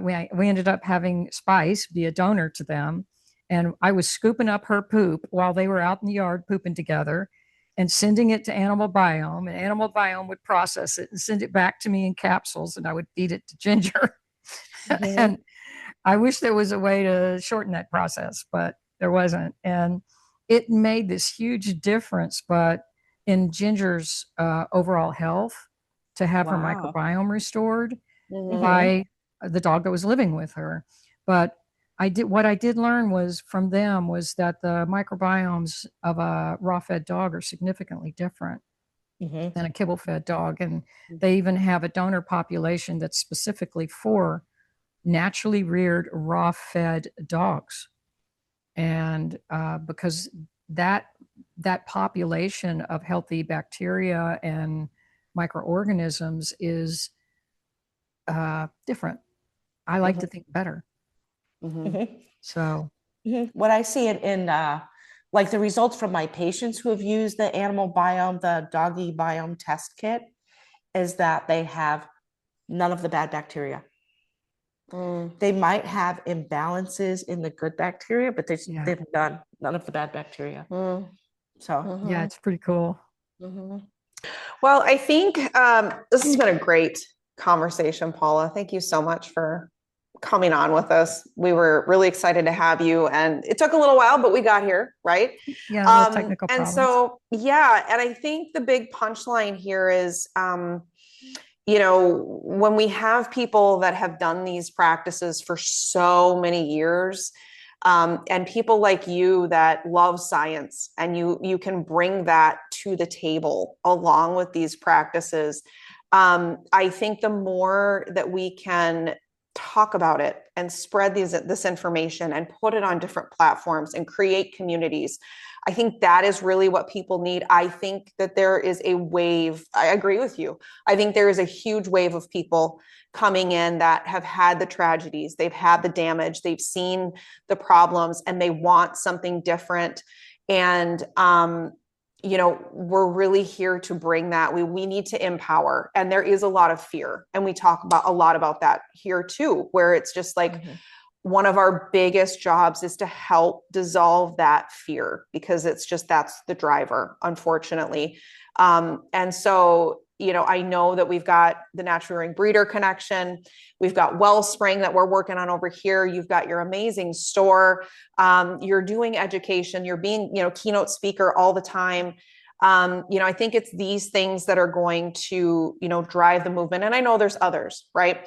we ended up having Spice be a donor to them. And I was scooping up her poop while they were out in the yard pooping together and sending it to Animal Biome. And Animal Biome would process it and send it back to me in capsules, and I would feed it to Ginger. Mhm. And I wish there was a way to shorten that process, but there wasn't. And it made this huge difference, but in Ginger's overall health, to have her Wow. microbiome restored Mhm. Mhm. by the dog that was living with her. But what I did learn was from them was that the microbiomes of a raw fed dog are significantly different Mhm. than a kibble fed dog. And they even have a donor population that's specifically for naturally reared raw fed dogs. And because that that population of healthy bacteria and microorganisms is different. I like Mhm. to think better. Mhm. Mhm. So Mhm. What I see in like the results from my patients who have used the animal biome, the doggy biome test kit, is that they have none of the bad bacteria. Mm. They might have imbalances in the good bacteria, but yeah, they've none of the bad bacteria. Mm. So yeah, Mhm. it's pretty cool. Mhm. Well, I think this has been a great conversation, Paula. Thank you so much for coming on with us. We were really excited to have you, and it took a little while, but we got here, right? Yeah, little technical And problems. so, yeah, and I think the big punchline here is, when we have people that have done these practices for so many years, and people like you that love science, and you can bring that to the table along with these practices. I think the more that we can talk about it and spread this information and put it on different platforms and create communities, I think that is really what people need. I think that there is a wave. I agree with you. I think there is a huge wave of people coming in that have had the tragedies, they've had the damage, they've seen the problems, and they want something different. And we're really here to bring that. We need to empower, and there is a lot of fear, and we talk about a lot about that here too, where it's just like, one of our biggest jobs is to help dissolve that fear, because it's just, that's the driver, unfortunately. And so, I know that we've got the natural rearing breeder connection. We've got Wellspring that we're working on over here. You've got your amazing store. You're doing education. You're being, keynote speaker all the time. I think it's these things that are going to, drive the movement. And I know there's others, right?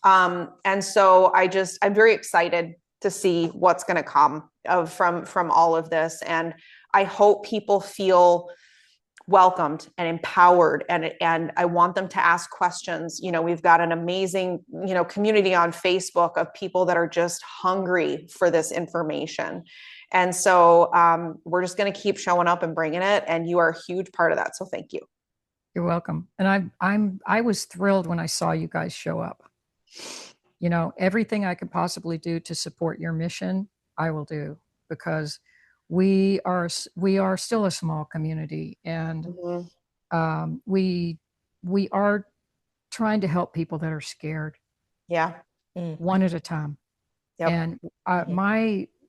And so I'm very excited to see what's going to come from all of this. And I hope people feel welcomed and empowered, and I want them to ask questions. We've got an amazing, community on Facebook of people that are just hungry for this information. And so we're just going to keep showing up and bringing it. And you are a huge part of that. So thank you. You're welcome. And I was thrilled when I saw you guys show up. You know, everything I could possibly do to support your mission, I will do, because we are still a small community, and we are trying to help people that are scared. Yeah. One at a time. Yep. And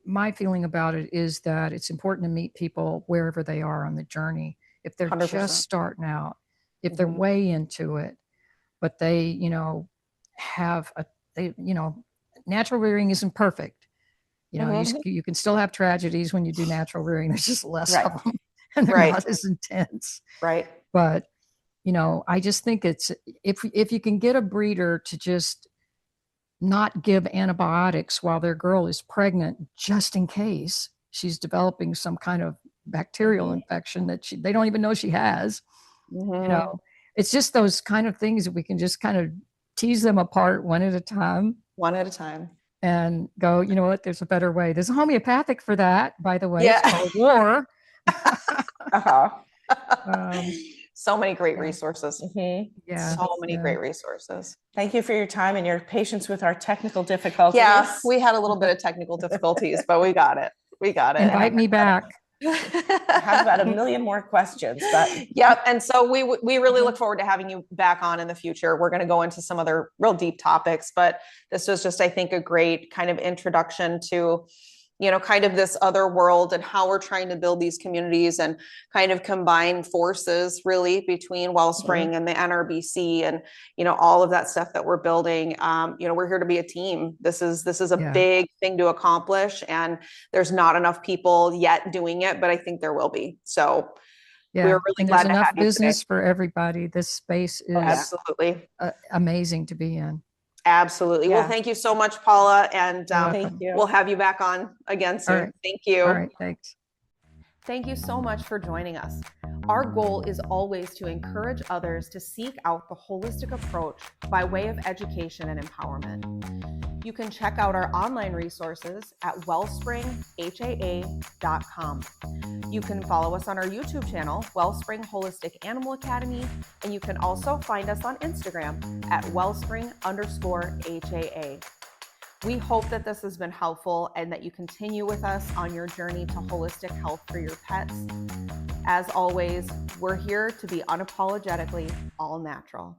my feeling about it is that it's important to meet people wherever they are on the journey. If they're 100%. just starting out, if they're way into it, but they, you know, natural rearing isn't perfect. You know, you can still have tragedies when you do natural rearing. There's just less of them, and they're not as intense. Right. But, you know, I just think it's, if you can get a breeder to just not give antibiotics while their girl is pregnant, just in case she's developing some kind of bacterial infection that they don't even know she has. You know, it's just those kind of things that we can just kind of tease them apart one at a time. And go, you know what, there's a better way. There's a homeopathic for that, by the way. Yeah. It's called war. So many great resources. Yeah. So many great resources. Thank you for your time and your patience with our technical difficulties. Yeah, we had a little bit of technical difficulties, but we got it. Invite me back. I have about 1 million more questions, but yep. And so we really look forward to having you back on in the future. We're going to go into some other real deep topics, but this was just, I think, a great kind of introduction to, you know, kind of this other world and how we're trying to build these communities and kind of combine forces really between Wellspring and the NRBC and, you know, all of that stuff that we're building. You know, we're here to be a team. This is a big thing to accomplish, and there's not enough people yet doing it, but I think there will be. So we're really glad to enough have you business today. For everybody. This space is absolutely amazing to be in. Absolutely. Well, thank you so much, Paula. And thank you. We'll have you back on again soon. Right. Thank you. All right. Thanks. Thank you so much for joining us. Our goal is always to encourage others to seek out the holistic approach by way of education and empowerment. You can check out our online resources at wellspringhaa.com. You can follow us on our YouTube channel, Wellspring Holistic Animal Academy, and you can also find us on Instagram at wellspring_HAA. We hope that this has been helpful and that you continue with us on your journey to holistic health for your pets. As always, we're here to be unapologetically all natural.